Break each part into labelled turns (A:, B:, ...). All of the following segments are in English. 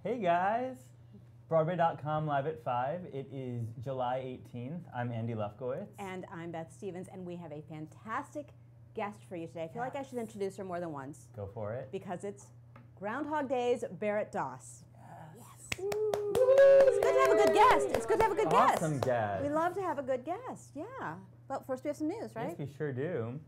A: Hey guys! Broadway.com live at 5. It is July 18th. I'm Andy Lefkowitz.
B: And I'm Beth Stevens, and we have a fantastic guest for you today. I feel like I should introduce her more than once.
A: Go for it.
B: Because it's Groundhog Day's Barrett Doss.
A: Yes.
B: It's good to have a good guest. It's good to have a good guest.
A: Awesome guest.
B: We love to have a good guest, yeah. But first we have some news, right?
A: Yes, we sure do.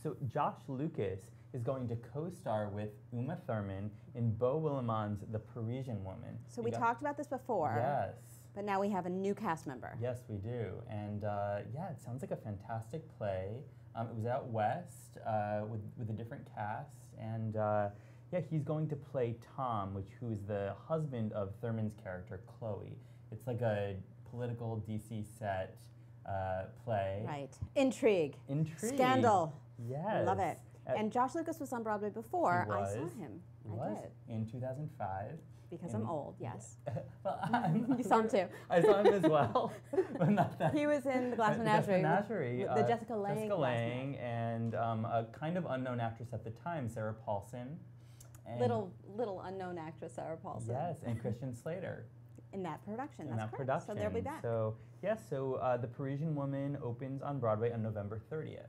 A: So Josh Lucas is going to co-star with Uma Thurman in Beau Willimon's The Parisian Woman.
B: So we talked about this before.
A: Yes.
B: But now we have a new cast member.
A: Yes, we do. And yeah, it sounds like a fantastic play. It was out west with a different cast. And yeah, he's going to play Tom, who is the husband of Thurman's character, Chloe. It's like a political DC set play.
B: Right. Intrigue.
A: Intrigue.
B: Scandal.
A: Yes.
B: Love it. And Josh Lucas was on Broadway before.
A: I
B: saw him.
A: He was in 2005.
B: Because I'm old, yes.
A: Well,
B: you saw him too.
A: I saw him as well, but not that.
B: He was in The Glass Menagerie.
A: The
B: Jessica Lange.
A: Jessica Lange and a kind of unknown actress at the time, Sarah Paulson. And
B: little unknown actress, Sarah Paulson.
A: Yes, and Christian Slater.
B: In that production,
A: that's
B: correct.
A: Production.
B: So they'll be back.
A: So yes, The Parisian Woman opens on Broadway on November 30th.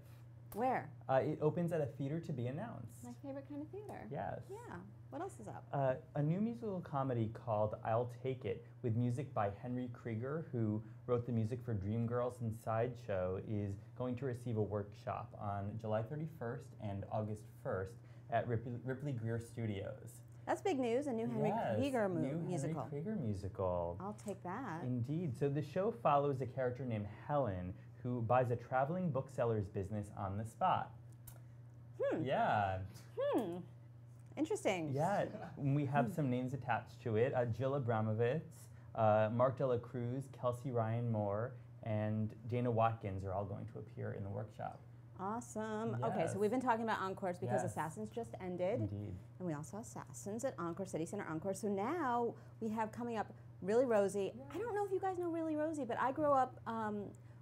B: Where?
A: It opens at a theater to be announced.
B: My favorite kind of theater.
A: Yes.
B: Yeah. What else is up?
A: A new musical comedy called I'll Take It, with music by Henry Krieger, who wrote the music for Dreamgirls and Sideshow, is going to receive a workshop on July 31st and August 1st at Ripley Greer Studios.
B: That's big news, a new Henry Krieger musical.
A: Henry Krieger musical.
B: I'll take that.
A: Indeed. So the show follows a character named Helen, who buys a traveling bookseller's business on the spot. Yeah.
B: Interesting.
A: Yeah. We have some names attached to it. Jill Abramovitz, Mark Dela Cruz, Kelsey Ryan Moore, and Dana Watkins are all going to appear in the workshop.
B: Awesome.
A: Yes.
B: Okay, so we've been talking about Encores because Assassins just ended.
A: Indeed.
B: And we also saw Assassins at Encore, City Center Encore. So now we have coming up Really Rosie. Yeah. I don't know if you guys know Really Rosie, but I grew up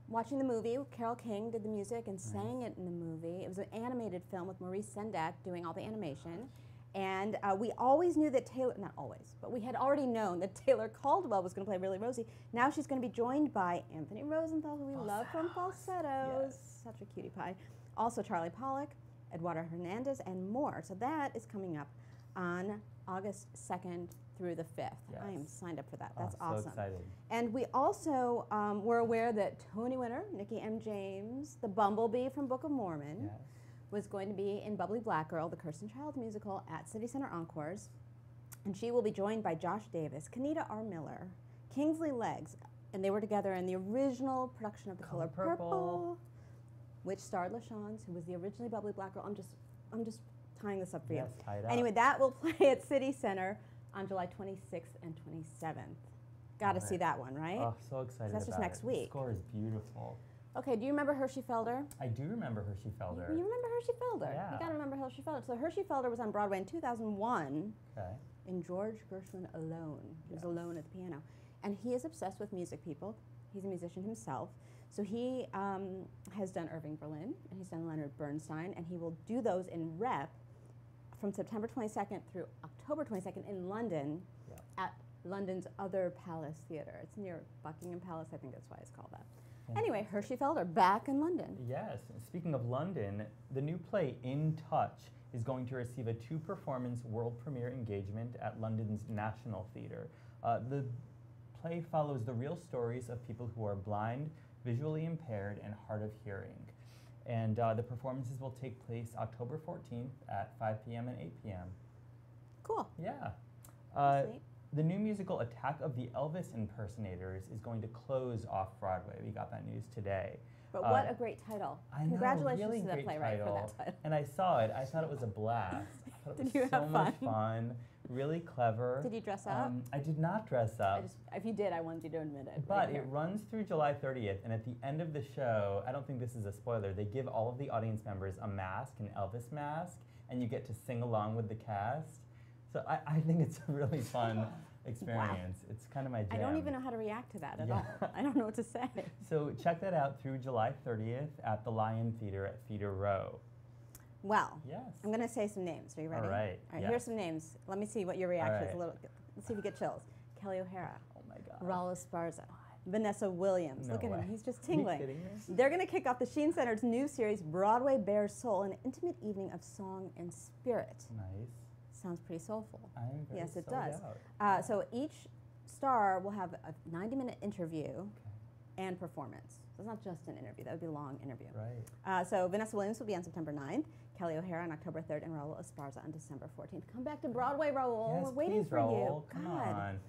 B: watching the movie. Carole King did the music and sang it in the movie. It was an animated film with Maurice Sendak doing all the animation. And we always knew that Taylor, not always, but we had already known that Taylor Caldwell was going to play Really Rosie. Now she's going to be joined by Anthony Rosenthal, who we love from Falsettos.
A: Yes.
B: Such a cutie pie. Also Charlie Pollock, Eduardo Hernandez, and more. So that is coming up on August 2nd through the 5th.
A: Yes.
B: I am signed up for that. That's awesome.
A: So excited.
B: And we also were aware that Tony winner, Nikki M. James, the Bumblebee from Book of Mormon, was going to be in Bubbly Black Girl, the Kirsten Child musical, at City Center Encores. And she will be joined by Josh Davis, Kenita R. Miller, Kingsley Leggs, and they were together in the original production of The Color Purple, which starred LaShawns, who was the originally Bubbly Black Girl. I'm just tying this up for you.
A: Tie it up.
B: Anyway, that will play at City Center on July 26th and 27th. Got to see that one, right?
A: Oh, so excited
B: that's just next week.
A: The score is beautiful.
B: Okay, do you remember Hershey Felder?
A: I do remember Hershey Felder.
B: You remember Hershey Felder?
A: Yeah.
B: You got to remember Hershey Felder. So Hershey Felder was on Broadway in 2001 in George Gershwin Alone. He was alone at the piano. And he is obsessed with music, people. He's a musician himself. So he has done Irving Berlin, and he's done Leonard Bernstein, and he will do those in rep from September 22nd through October 22nd in London at London's Other Palace Theatre. It's near Buckingham Palace. I think that's why it's called that. Anyway, Hershey Felder, back in London.
A: Yes. Speaking of London, the new play In Touch is going to receive a 2-performance world premiere engagement at London's National Theatre. The play follows the real stories of people who are blind, visually impaired, and hard of hearing. And the performances will take place October 14th at 5 p.m. and 8 p.m.
B: Cool.
A: Yeah.
B: Sweet.
A: The new musical Attack of the Elvis Impersonators is going to close off-Broadway. We got that news today.
B: But what a great title. Congratulations
A: really
B: to the playwright for that title.
A: And I saw it. I thought it was a blast. I thought it was
B: Did you
A: so
B: have
A: much fun, really clever.
B: Did you dress up?
A: I did not dress up.
B: If you did, I wanted you to admit it.
A: But it runs through July 30th, and at the end of the show, I don't think this is a spoiler, they give all of the audience members a mask, an Elvis mask, and you get to sing along with the cast. So I think it's a really fun experience. Wow. It's kind of my jam.
B: I don't even know how to react to that at all. I don't know what to say.
A: So check that out through July 30th at the Lion Theater at Theater Row.
B: Well,
A: yes.
B: I'm going to say some names. Are you ready?
A: All right.
B: All right, here's some names. Let me see what your reaction is. Let's see if you get chills. Kelly O'Hara.
A: Oh my God.
B: Raul Esparza. Vanessa Williams.
A: No
B: Look at
A: way.
B: him. He's just
A: Are you
B: tingling.
A: kidding me?
B: They're going to kick off the Sheen Center's new series, Broadway Bare Soul, an intimate evening of song and spirit.
A: Nice.
B: Sounds pretty soulful.
A: I'm very
B: Yes, it
A: sold
B: does.
A: out.
B: So each star will have a 90-minute interview and performance. So it's not just an interview. That would be a long interview.
A: Right.
B: So Vanessa Williams will be on September 9th, Kelly O'Hara on October 3rd, and Raul Esparza on December 14th. Come back to Broadway, Raul.
A: Yes,
B: We're waiting
A: please,
B: for
A: Raul.
B: you.
A: Come
B: God.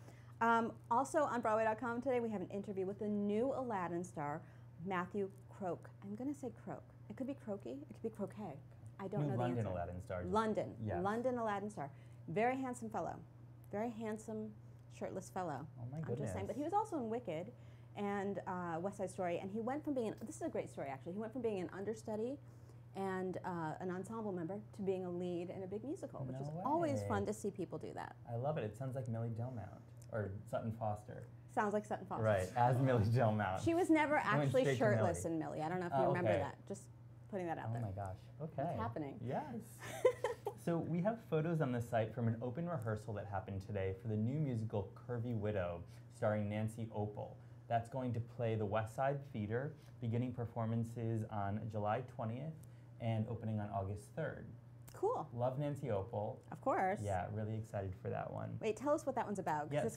A: on.
B: Also on Broadway.com today, we have an interview with the new Aladdin star, Matthew Croak. I'm going to say Croak. It could be Croaky. It could be Croquet. I don't know the
A: London
B: answer.
A: Aladdin star.
B: London.
A: Yes.
B: London Aladdin star. Very handsome fellow. Very handsome, shirtless fellow.
A: Oh my
B: I'm
A: goodness.
B: just saying. But he was also in Wicked and West Side Story, and he went from being, this is a great story actually, he went from being an understudy and an ensemble member to being a lead in a big musical, which
A: No
B: is always
A: way.
B: fun to see people do that.
A: I love it. It sounds like Millie Delmount or Sutton Foster.
B: Sounds like Sutton Foster.
A: Right, as Millie Delmount.
B: She was never
A: I went
B: actually
A: straight to
B: shirtless
A: Millie.
B: in Millie. I don't know if
A: Oh,
B: you remember
A: okay.
B: that. Just putting that out there.
A: Oh my gosh. Okay.
B: What's happening?
A: Yes. So we have photos on the site from an open rehearsal that happened today for the new musical Curvy Widow, starring Nancy Opel. That's going to play the West Side Theater, beginning performances on July 20th and opening on August 3rd.
B: Cool.
A: Love Nancy Opel.
B: Of course.
A: Yeah, really excited for that one.
B: Wait, tell us what that one's about. 'Cause
A: Yeah,
B: it's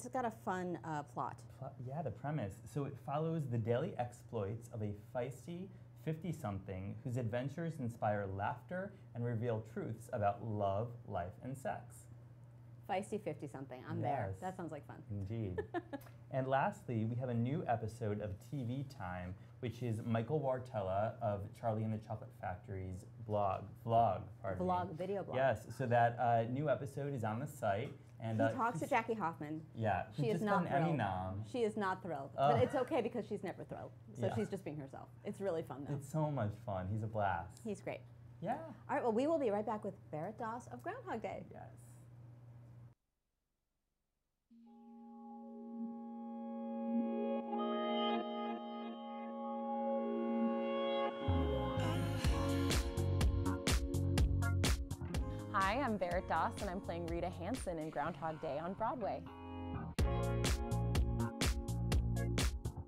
B: got a fun plot.
A: Yeah, the premise. So it follows the daily exploits of a feisty 50-something whose adventures inspire laughter and reveal truths about love, life, and sex.
B: Feisty 50-something. I'm there.
A: Yes.
B: That sounds like fun.
A: Indeed. And lastly, we have a new episode of TV Time, which is Michael Wartella of Charlie and the Chocolate Factory's vlog,
B: Video blog.
A: Yes, so that new episode is on the site. And
B: He talks to Jackie Hoffman.
A: Yeah,
B: She
A: who's
B: is
A: just
B: not
A: got an Emmy
B: thrilled.
A: nom.
B: She is not thrilled.
A: Ugh.
B: But it's okay because she's never thrilled. So
A: Yeah.
B: she's just being herself. It's really fun, though.
A: It's so much fun. He's a blast.
B: He's great.
A: Yeah.
B: All right, well, we will be right back with Barrett Doss of Groundhog Day.
A: Yes.
C: Hi, I'm Barrett Doss, and I'm playing Rita Hanson in Groundhog Day on Broadway.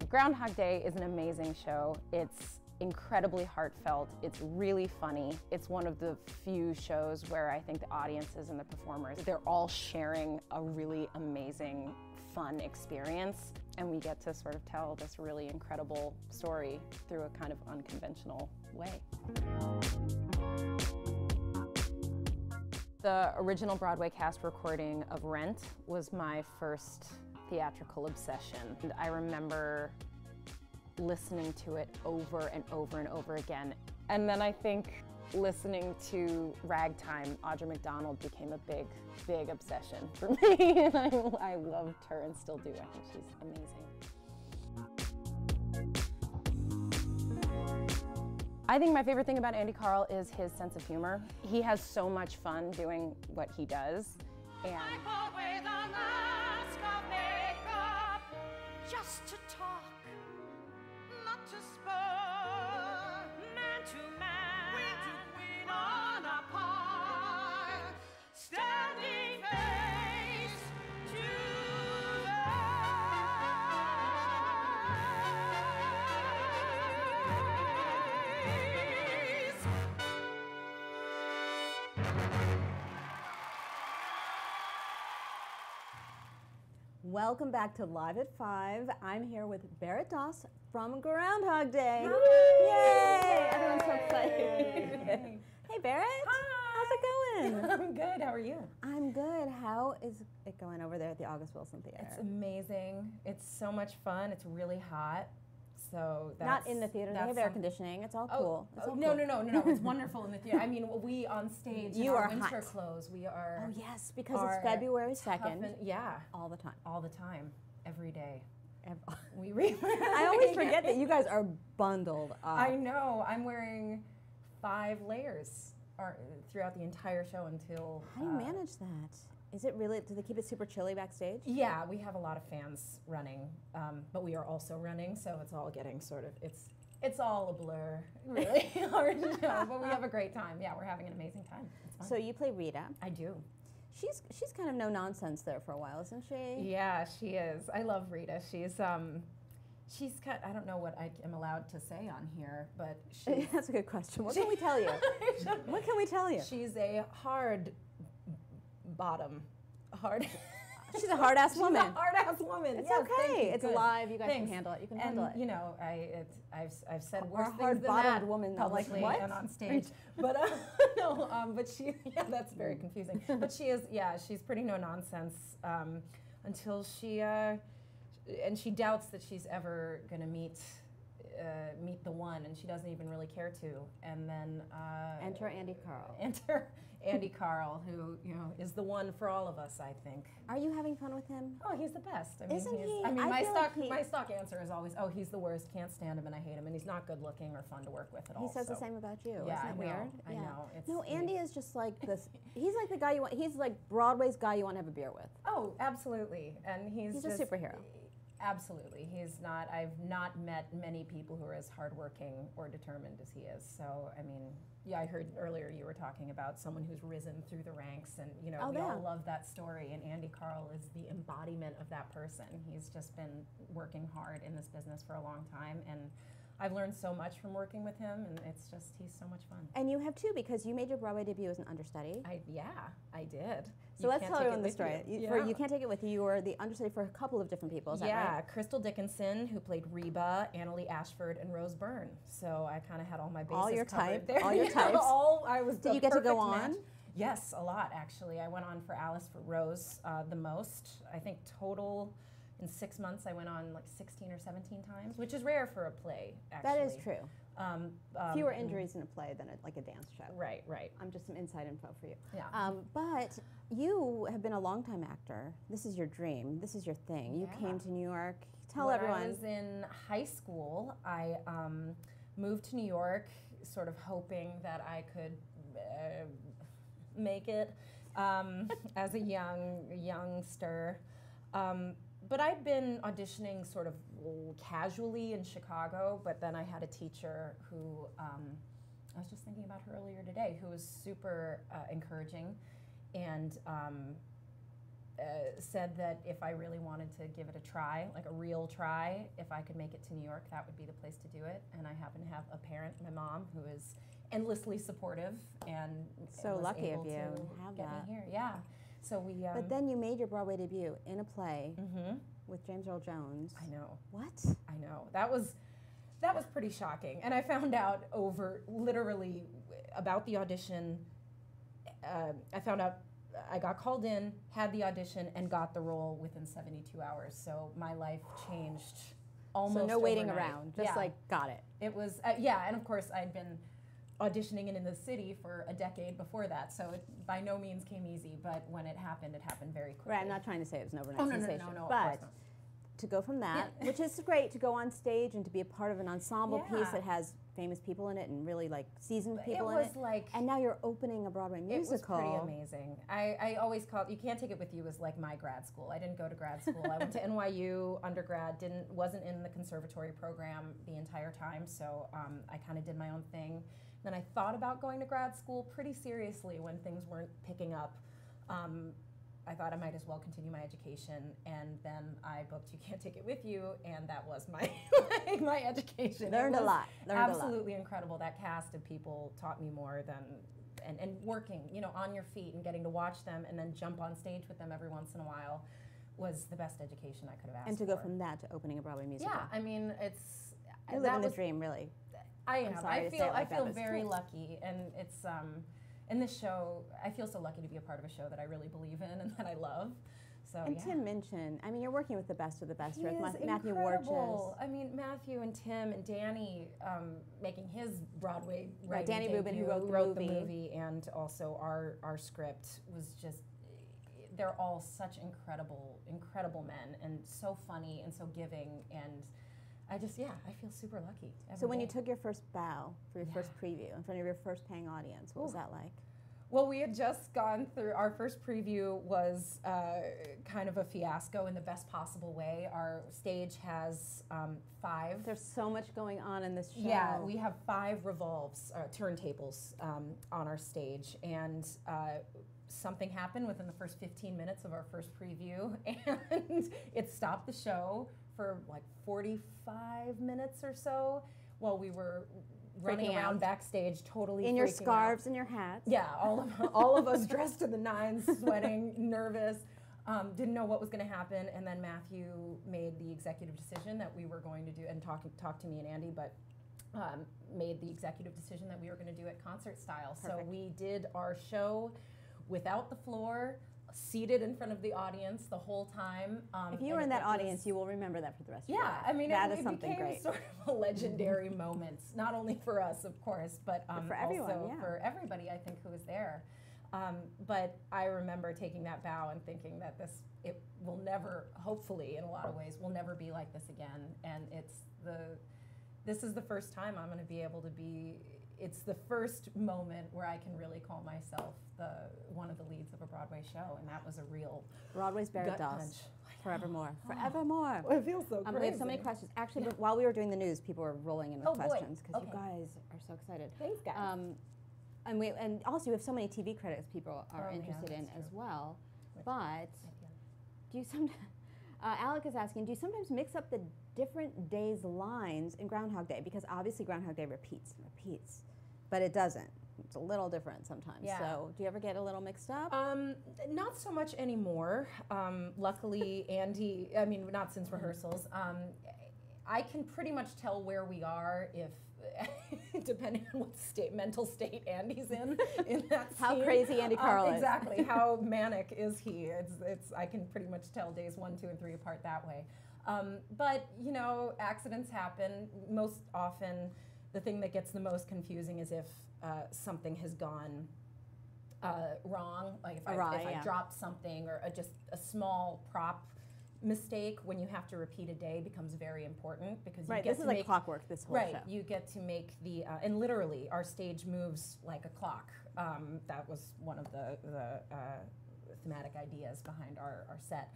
C: Groundhog Day is an amazing show. It's incredibly heartfelt. It's really funny. It's one of the few shows where I think the audiences and the performers, they're all sharing a really amazing, fun experience. And we get to sort of tell this really incredible story through a kind of unconventional way. The original Broadway cast recording of Rent was my first theatrical obsession. And I remember listening to it over and over and over again. And then I think listening to Ragtime, Audra McDonald became a big, big obsession for me. And I loved her and still do. I think she's amazing. I think my favorite thing about Andy Karl is his sense of humor. He has so much fun doing what he does. And
D: With a mask of makeup, just to talk, not to spur, man to man, queen to queen on a par, standing face to face.
B: Welcome back to Live at 5. I'm here with Barrett Doss from Groundhog Day. Yay! Everyone's so excited. Hey, Barrett.
C: Hi.
B: How's it going?
C: I'm good, how are you?
B: I'm good. How is it going over there at the August Wilson Theater?
C: It's amazing. It's so much fun. It's really hot. So that's
B: Not in the theater. They have air
C: some-
B: conditioning. It's all cool. It's all
C: no,
B: cool.
C: no. It's wonderful in the theater. I mean, we on stage in
B: You
C: our
B: are
C: winter
B: hot.
C: clothes, we are.
B: Oh, yes, because
C: are
B: it's February
C: tough
B: 2nd.
C: and- yeah,
B: All the time.
C: all the time, every day. We
B: I always forget that you guys are bundled up.
C: I know. I'm wearing 5 layers throughout the entire show until.
B: How do you manage that? Is it really, do they keep it super chilly backstage?
C: Yeah, we have a lot of fans running, but we are also running, so it's all getting sort of, it's all a blur, really hard to know, but we have a great time. Yeah, we're having an amazing time. It's fun.
B: So you play Rita.
C: I do.
B: She's kind of no nonsense there for a while, isn't she?
E: Yeah, she is. I love Rita. She's kind. I don't know what I am allowed to say on here, but she's,
B: That's a good question. What can we tell you? What can we tell you?
E: she's a hard bottom. Hard.
B: She's a hard ass woman.
E: She's a hard ass woman.
B: It's
E: Yes, thank
B: okay.
E: you.
B: It's
E: Good.
B: alive. You guys
E: Thanks.
B: can handle it. You can
E: And
B: handle it.
E: you know, I've said
B: Or a
E: worse things than
B: hard-bottomed
E: that
B: woman that, like,
E: publicly
B: what?
E: and on stage. But no, but she, yeah, that's very confusing. But she is, yeah, she's pretty no nonsense until she, and she doubts that she's ever gonna meet the one, and she doesn't even really care to. And then
B: Enter Andy Carl.
E: enter Andy Carl, who is the one for all of us, I think.
B: Are you having fun with him?
E: Oh, he's the best. I mean,
B: Isn't
E: he's,
B: he?
E: I mean,
B: I
E: my
B: feel
E: stock
B: like he-
E: my stock answer is always, oh, he's the worst. Can't stand him, and I hate him, and he's not good looking or fun to work with at all.
B: He says the
E: so.
B: same about you.
E: Yeah,
B: Isn't that
E: I know,
B: weird?
E: I know. It's
B: No,
E: weird.
B: Andy is just like this. He's like the guy you want. He's like Broadway's guy you want to have a beer with.
E: Oh, absolutely, and he's
B: He's
E: just
B: a superhero.
E: Absolutely, he's not. I've not met many people who are as hardworking or determined as he is. So, I mean, yeah, I heard earlier you were talking about someone who's risen through the ranks, and we
B: yeah.
E: all love that story. And Andy Carl is the embodiment of that person. He's just been working hard in this business for a long time, and I've learned so much from working with him, and it's just, he's so much fun.
B: And you have too, because you made your Broadway debut as an understudy.
E: I did.
B: So let's tell everyone the story. You can't take it with you. You were the understudy for a couple of different people. Is that right?
E: Crystal Dickinson, who played Reba, Annalie Ashford, and Rose Byrne. So I kind of had all my bases
B: All your
E: covered
B: type,
E: there.
B: all your types.
E: I was.
B: Did
E: the
B: you get to go
E: perfect
B: on?
E: match. Yes, a lot actually. I went on for Alice for Rose the most. I think total. In 6 months, I went on like 16 or 17 times, which is rare for a play, actually.
B: That is true. Fewer injuries in a play than like a dance show.
E: Right.
B: I'm just some inside info for you.
E: Yeah.
B: But you have been a longtime actor. This is your dream. This is your thing. You
E: Yeah.
B: came to New York. Tell
E: When
B: everyone.
E: I was in high school, I moved to New York, sort of hoping that I could make it as a youngster. But I'd been auditioning sort of casually in Chicago, but then I had a teacher who, I was just thinking about her earlier today, who was super encouraging and said that if I really wanted to give it a try, like a real try, if I could make it to New York, that would be the place to do it. And I happen to have a parent, my mom, who is endlessly supportive and
B: So
E: was
B: lucky
E: able
B: of you
E: to
B: to have
E: get
B: that.
E: me here. Yeah. So we.
B: But then you made your Broadway debut in a play
E: Mhm.
B: with James Earl Jones.
E: I know.
B: What?
E: I know. That was pretty shocking. And I found out literally about the audition. I found out I got called in, had the audition, and got the role within 72 hours. So my life changed almost
B: So no waiting
E: overnight.
B: around. Just
E: Yeah.
B: like got it.
E: It was, and of course I'd been auditioning in the city for a decade before that, so it by no means came easy, but when it happened very quickly.
B: Right. I'm not trying to say it was an overnight
E: Oh, no,
B: sensation.
E: no, of
B: but
E: course not.
B: to go from that, which is great, to go on stage and to be a part of an ensemble piece
E: Yeah.
B: that has famous people in it and really like seasoned
E: It
B: people in
E: was
B: it.
E: like,
B: And now you're opening a Broadway musical.
E: it was pretty amazing. I always call You Can't Take It With You as like my grad school. I didn't go to grad school. I went to NYU undergrad, wasn't in the conservatory program the entire time, so I kind of did my own thing. Then I thought about going to grad school pretty seriously when things weren't picking up. I thought I might as well continue my education, and then I booked You Can't Take It With You, and that was my my education.
B: Learned
E: It
B: a
E: was
B: lot.
E: Absolutely incredible. That cast of people taught me more than, and working, on your feet and getting to watch them and then jump on stage with them every once in a while was the best education I could have asked for.
B: And to go from that to opening a Broadway musical.
E: Yeah, I mean, it's
B: You're
E: that
B: living the
E: was-
B: dream, really.
E: I
B: I'm
E: am.
B: sorry
E: I
B: to say
E: feel
B: it like that,
E: feel
B: but it's
E: very
B: true.
E: lucky, and it's in this show. I feel so lucky to be a part of a show that I really believe in and that I love. So
B: And
E: yeah.
B: Tim Minchin, I mean, you're working with the best of the best
E: He
B: here, with
E: is
B: Matthew
E: incredible.
B: Warchus.
E: I mean, Matthew and Tim and Danny making his Broadway
B: Right,
E: writing
B: Danny Rubin, who
E: debut,
B: wrote the
E: the
B: movie.
E: movie, and also our script was just. They're all such incredible men, and so funny and so giving, and I feel super lucky.
B: So when you
E: day.
B: took your first bow for your
E: Yeah.
B: first preview in front of your first paying audience, what was
E: Ooh.
B: that like?
E: Well, we had just gone through, our first preview was kind of a fiasco in the best possible way. Our stage has 5.
B: There's so much going on in this show.
E: Yeah, we have 5 turntables on our stage, and something happened within the first 15 minutes of our first preview, and it stopped the show for like 45 minutes or so while we were running around backstage, totally
B: in your
E: freaking
B: scarves
E: out.
B: and your hats.
E: Yeah, all of us dressed to the nines, sweating, nervous, didn't know what was going to happen. And then Matthew made the executive decision that we were going to do, and talked to me and Andy, but made the executive decision that we were going to do it concert style.
B: Perfect.
E: So we did our show without the floor, seated in front of the audience the whole time.
B: If you were in that audience, you will remember that for the rest of your life.
E: Yeah, I mean,
B: that
E: it
B: is something
E: became
B: great.
E: sort of a legendary moment, not only for us, of course, but
B: for everyone,
E: also
B: yeah.
E: for everybody, I think, who was there. But I remember taking that bow and thinking that it will never, hopefully, in a lot of ways, will never be like this again. And this is the first time I'm going to be able to be. It's the first moment where I can really call myself one of the leads of a Broadway show, and that was a real
B: Broadway's Barrett
E: gut
B: Doss.
E: punch.
B: Forevermore. Forevermore.
E: It feels so crazy.
B: We have so many questions. Actually, but while we were doing the news, people were rolling in with
E: Oh, boy.
B: questions because
E: Okay.
B: you guys are so excited.
E: Thanks, guys.
B: And also we have so many TV credits people are
E: Oh, yeah,
B: interested in
E: that's
B: as
E: true.
B: well.
E: Which-
B: But do you sometimes, Alec is asking, do you sometimes mix up the different days' lines in Groundhog Day? Because obviously Groundhog Day repeats and repeats, but it doesn't. It's a little different sometimes.
E: Yeah.
B: So do you ever get a little mixed up?
E: Not so much anymore. Luckily, Andy, I mean, not since rehearsals. I can pretty much tell where we are if, depending on what mental state Andy's in that scene.
B: How crazy Andy Carl is.
E: Exactly. How manic is he? I can pretty much tell days 1, 2, and 3 apart that way. But, you know, accidents happen. Most often, the thing that gets the most confusing is if something has gone wrong, like if I dropped something, or just a small prop mistake when you have to repeat a day becomes very important, because you
B: Right,
E: get
B: this
E: to
B: is
E: make
B: like clockwork, this whole
E: right,
B: show.
E: you get to make the and literally our stage moves like a clock. That was one of the thematic ideas behind our set.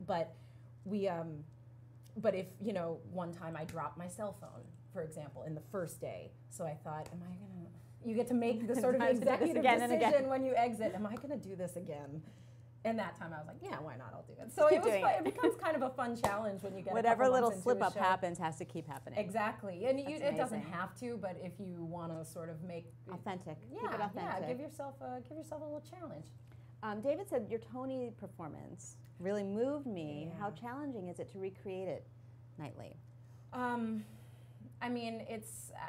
E: But if, you know, one time I dropped my cell phone, for example, in the first day, so I thought, am I gonna? You get to make the sort of executive decision when you exit. Am I gonna do this again? And that time I was like, yeah, why not? I'll do it. So it becomes kind of a fun challenge when you get
B: whatever little slip up happens has to keep happening.
E: Exactly, and it doesn't
B: amazing.
E: have to, but if you want to sort of make
B: Authentic.
E: yeah,
B: Keep it authentic.
E: yeah, give yourself a little challenge.
B: David said your Tony performance really moved me.
E: Yeah.
B: How challenging is it to recreate it nightly?
E: I mean,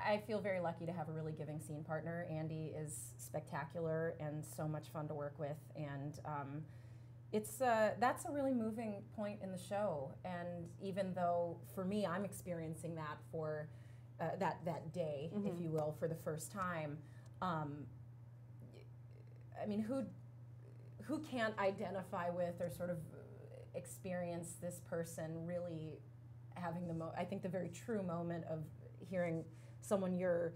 E: I feel very lucky to have a really giving scene partner. Andy is spectacular and so much fun to work with, and that's a really moving point in the show. And even though for me, I'm experiencing that for that day, if you will, for the first time. I mean, who can't identify with or sort of experience this person really having I think the very true moment of hearing someone you're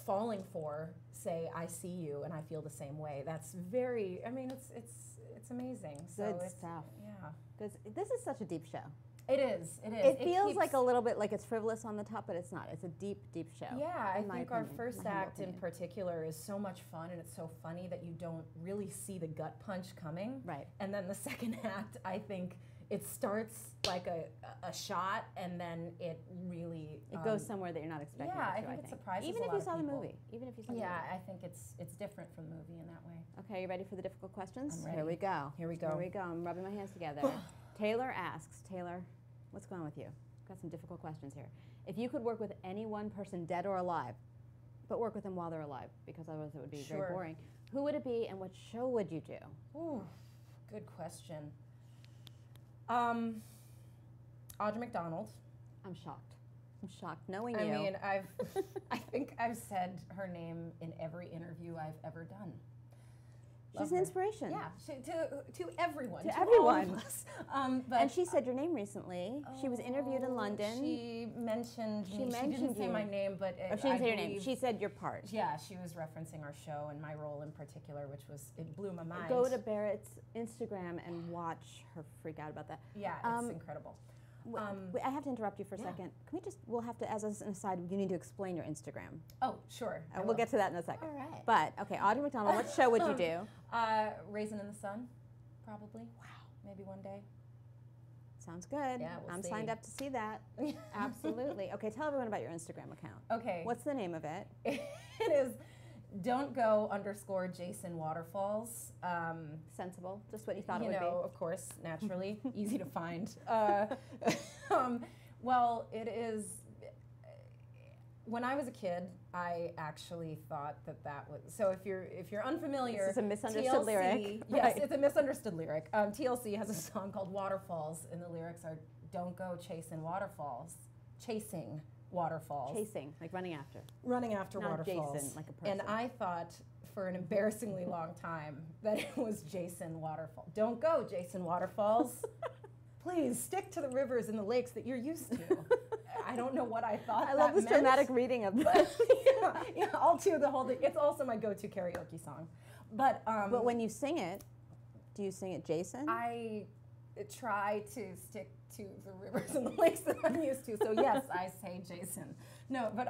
E: falling for say, I see you and I feel the same way. That's very, I mean, it's amazing.
B: Good
E: So
B: stuff.
E: Yeah.
B: Because this is such a deep show.
E: It is.
B: It feels
E: keeps-
B: like a little bit like it's frivolous on the top, but it's not. It's a deep, deep show.
E: Yeah, I
B: in my
E: think our
B: opinion,
E: first
B: my humble
E: act in
B: opinion.
E: particular is so much fun, and it's so funny that you don't really see the gut punch coming.
B: Right.
E: And then the second act, I think it starts like a shot, and then it really
B: It goes somewhere that you're not expecting.
E: yeah,
B: it to,
E: I think it surprises
B: Even
E: a
B: if
E: lot
B: you
E: of
B: saw the
E: people.
B: movie. Even if you saw the
E: Yeah,
B: movie.
E: I think it's different from the movie in that way.
B: Okay, you ready for the difficult questions?
E: I'm ready.
B: Here we go.
E: Here we go.
B: Here we go. I'm rubbing my hands together. Taylor asks, Taylor, what's going on with you? Got some difficult questions here. If you could work with any one person, dead or alive, but work with them while they're alive, because otherwise it would be very
E: Sure.
B: boring, who would it be and what show would you do?
E: Ooh, good question. Audra McDonald.
B: I'm shocked. I'm shocked knowing
E: I
B: you.
E: mean, I think I've said her name in every interview I've ever done.
B: She's
E: Love
B: an
E: her.
B: inspiration.
E: Yeah, to everyone.
B: To
E: all
B: everyone.
E: of us. But
B: And she said your name recently. She was interviewed in London.
E: She mentioned
B: She
E: me. She
B: mentioned
E: didn't say
B: you.
E: my name, but
B: Oh, she didn't say your name.
E: believe-
B: She said your part.
E: Yeah, she was referencing our show and my role in particular, which it blew my mind.
B: Go to Barrett's Instagram and watch her freak out about that.
E: Yeah, it's incredible.
B: Wait, I have to interrupt you for a second. Can we just, we'll have to, as an aside, you need to explain your Instagram.
E: Oh, sure.
B: We'll get to that in a second.
E: All right.
B: But, okay, Audrey McDonald, what show would you do?
E: Raisin in the Sun, probably. Wow. Maybe one day.
B: Sounds good.
E: Yeah, we'll
B: I'm
E: see.
B: signed up to see that. Absolutely. Okay, tell everyone about your Instagram account.
E: Okay.
B: What's the name of it?
E: It is _Jason Waterfalls.
B: Sensible. Just what you thought it
E: You
B: would
E: know, of course, naturally, easy to find. Well, it is. When I was a kid, I actually thought that was. So if you're unfamiliar,
B: This is a misunderstood
E: TLC,
B: lyric.
E: Yes,
B: Right.
E: it's a misunderstood lyric. TLC has a song called Waterfalls, and the lyrics are "Don't go chasing waterfalls, chasing waterfalls,
B: Chasing, like running after.
E: running after
B: Not
E: waterfalls."
B: Jason, like a person.
E: And I thought for an embarrassingly long time that it was Jason Waterfall. Don't go, Jason Waterfalls. Please stick to the rivers and the lakes that you're used to. I don't know what I thought.
B: I love this
E: meant.
B: dramatic reading of this.
E: Yeah, I'll do the whole thing. It's also my go-to karaoke song. But
B: when you sing it, do you sing it Jason?
E: I try to stick to the rivers and the lakes that I'm used to. So yes, I say Jason. No, but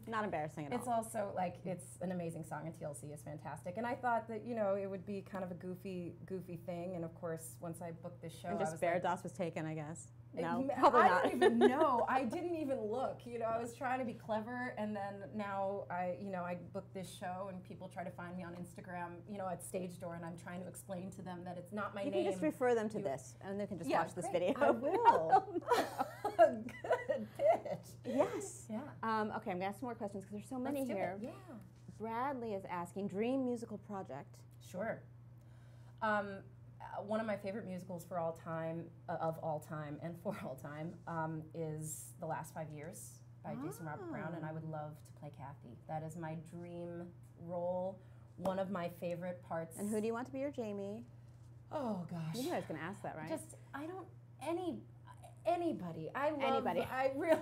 B: Not embarrassing at all.
E: it's also like it's an amazing song, and TLC is fantastic. And I thought that it would be kind of a goofy thing. And of course, once I booked this show,
B: And
E: I
B: just
E: was
B: Barrett
E: like,
B: Doss was taken, I guess. No, probably
E: I
B: not.
E: don't even know. I didn't even look. I was trying to be clever, and then now I booked this show, and people try to find me on Instagram, at Stage Door, and I'm trying to explain to them that it's not my
B: You
E: name.
B: can just refer them to this, and they can just
E: Yeah,
B: watch this
E: great.
B: video.
E: I will. Good pitch.
B: Yes.
E: Yeah.
B: Okay, I'm gonna ask some more questions because there's so many
E: Let's do
B: here.
E: it. Yeah.
B: Bradley is asking, dream musical project.
E: Sure. One of my favorite musicals for all time, of all time, and for all time, is The Last 5 Years by Jason Robert Brown, and I would love to play Kathy. That is my dream role. One of my favorite parts.
B: And who do you want to be your Jamie?
E: Oh gosh.
B: You knew I was gonna ask that, right?
E: Anybody. I love.
B: Anybody.
E: I really.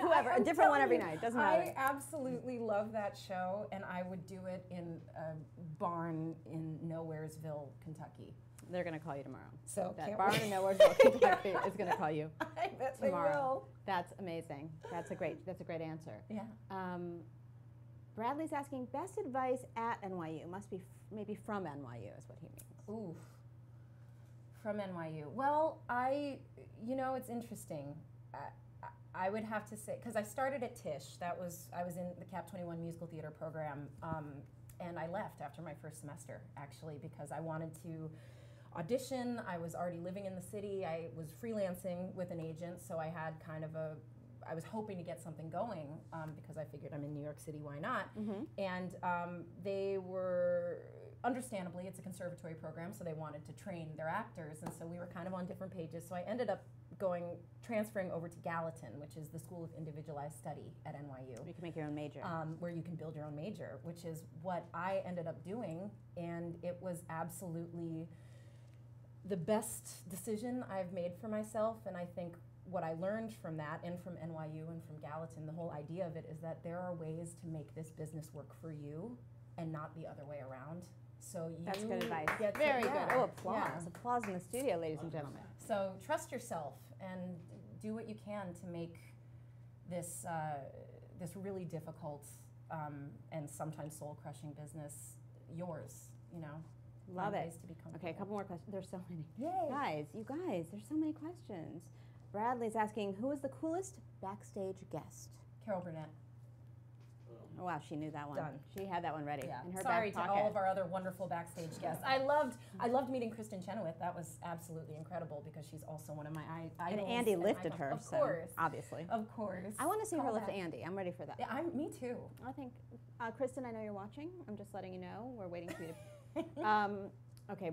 B: Whoever, a different one every night, doesn't matter.
E: I absolutely love that show, and I would do it in a barn in Nowheresville, Kentucky.
B: They're gonna call you tomorrow.
E: So
B: That
E: can't
B: barn
E: wait.
B: in Nowheresville, Kentucky is gonna call you
E: I bet
B: tomorrow.
E: they will.
B: That's amazing. That's a great answer.
E: Yeah.
B: Bradley's asking, best advice at NYU. Must be maybe from NYU is what he means.
E: Ooh. From NYU. Well, it's interesting. I would have to say, because I started at Tisch. I was in the Cap 21 musical theater program, and I left after my first semester, actually, because I wanted to audition. I was already living in the city. I was freelancing with an agent, so I had I was hoping to get something going because I figured I'm in New York City, why not?
B: Mm-hmm.
E: And they were, understandably, it's a conservatory program, so they wanted to train their actors, and so we were kind of on different pages. So I ended up transferring over to Gallatin, which is the School of Individualized Study at NYU.
B: You can make your own major.
E: Where you can build your own major, which is what I ended up doing, and it was absolutely the best decision I've made for myself. And I think what I learned from that, and from NYU and from Gallatin, the whole idea of it is that there are ways to make this business work for you and not the other way around. So
B: That's good advice.
E: get to-
B: Very good.
E: yeah,
B: Oh, applause.
E: yeah.
B: Applause in the studio, ladies and gentlemen.
E: So trust yourself and do what you can to make this this really difficult and sometimes soul-crushing business yours.
B: Love
E: Find
B: it.
E: ways to be comfortable.
B: Okay, a couple more questions. There's so many.
E: Yay.
B: You guys, there's so many questions. Bradley's asking, who is the coolest backstage guest?
E: Carol Burnett.
B: Oh, wow, she knew that one.
E: Done.
B: She had that one ready
E: Yeah.
B: in her
E: Sorry
B: back
E: to
B: pocket.
E: all of our other wonderful backstage guests. I loved meeting Kristen Chenoweth. That was absolutely incredible because she's also one of my
B: And
E: idols.
B: Andy lifted
E: icons.
B: her,
E: Of
B: so
E: course.
B: obviously.
E: Of course.
B: I want to see her
E: Call
B: lift
E: that.
B: Andy. I'm ready for that.
E: Yeah, me too.
B: I think, Kristen, I know you're watching. I'm just letting you know. We're waiting for you to. Okay,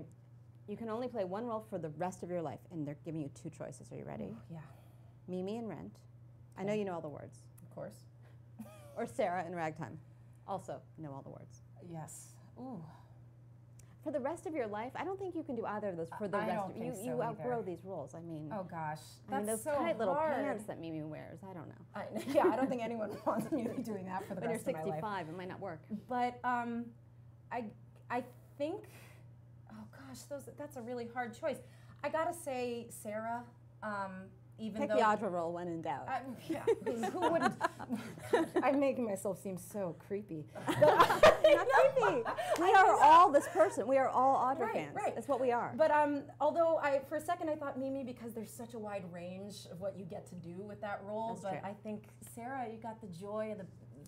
B: you can only play one role for the rest of your life, and they're giving you two choices. Are you ready?
E: Ooh, yeah,
B: Mimi in Rent. I know you know all the words.
E: of course.
B: Or Sarah in Ragtime. Also know all the words.
E: Yes. Ooh.
B: For the rest of your life, I don't think you can do either of those for the
E: I
B: rest
E: don't
B: of
E: think
B: you.
E: so
B: You outgrow
E: either.
B: these roles. I mean,
E: Oh gosh,
B: I mean
E: that's
B: those
E: so
B: tight little
E: hard.
B: pants that Mimi wears. I don't know.
E: Yeah, I don't think anyone wants me to be doing that for the
B: When you're
E: rest of my life.
B: 65, it might not work.
E: But I think, oh gosh, that's a really hard choice. I gotta say Sarah, even
B: Pick
E: though
B: the Audra role when in doubt.
E: yeah, who wouldn't? I'm making myself seem so creepy.
B: Not creepy. We are all this person. We are all Audra fans.
E: Right.
B: That's what we are.
E: But although for a second I thought Mimi, because there's such a wide range of what you get to do with that role.
B: That's
E: but
B: true.
E: I think Sarah, you got the joy,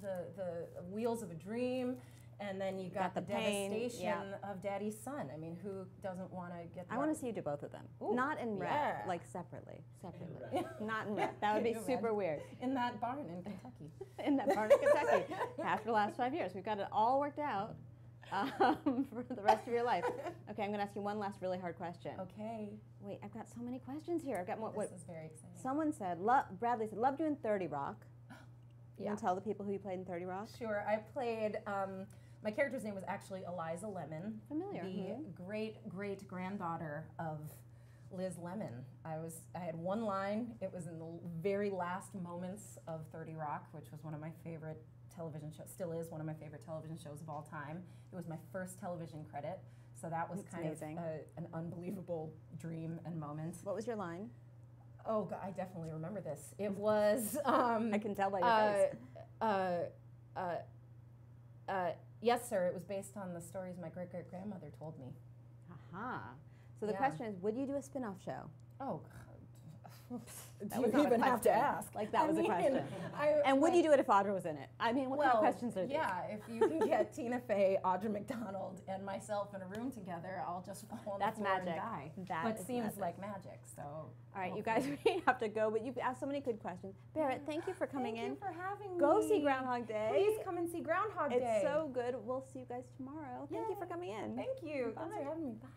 E: the wheels of a dream. And then you got the
B: pain,
E: devastation of Daddy's son. I mean, who doesn't want to get that?
B: I want to see you do both of them.
E: Ooh,
B: not in rep,
E: yeah.
B: like separately. Not in rep. That would be super weird.
E: In that barn in Kentucky.
B: In that part of Kentucky. After the last 5 years. We've got it all worked out for the rest of your life. Okay, I'm going to ask you one last really hard question.
E: Okay.
B: Wait, I've got so many questions here. I've got more.
E: This is very exciting.
B: Someone said, Bradley said, loved you in 30 Rock. You want to tell the people who you played in 30 Rock?
E: Sure. I played, my character's name was actually Eliza Lemon.
B: Familiar.
E: The great-great-granddaughter of Liz Lemon. I had one line. It was in the very last moments of 30 Rock, which was one of my favorite television shows, still is one of my favorite television shows of all time. It was my first television credit, so that was kind
B: amazing.
E: of an unbelievable dream and moment.
B: What was your line?
E: Oh, God, I definitely remember this. It was...
B: I can tell by your face.
E: Yes, sir. It was based on the stories my great-great-grandmother told me.
B: Aha. So the question is, would you do a spin-off show?
E: Oh, God.
B: That
E: Do
B: was
E: you
B: not a
E: even have to
B: question.
E: ask?
B: Like, that was a question. And would you do it if Audra was in it? I mean, what kind of questions are these?
E: Yeah, if you can get Tina Fey, Audra McDonald, and myself in a room together, I'll just fall on the floor and die. But it seems like magic, so...
B: All right, you guys, we have to go, but you've asked so many good questions. Barrett, thank you for coming in.
E: Thank you for having me.
B: Go see Groundhog Day.
E: Please come and see Groundhog Day.
B: It's so good. We'll see you guys tomorrow. Thank you for coming in.
E: Thank you.
B: Bye.
E: Thanks for having me. Bye.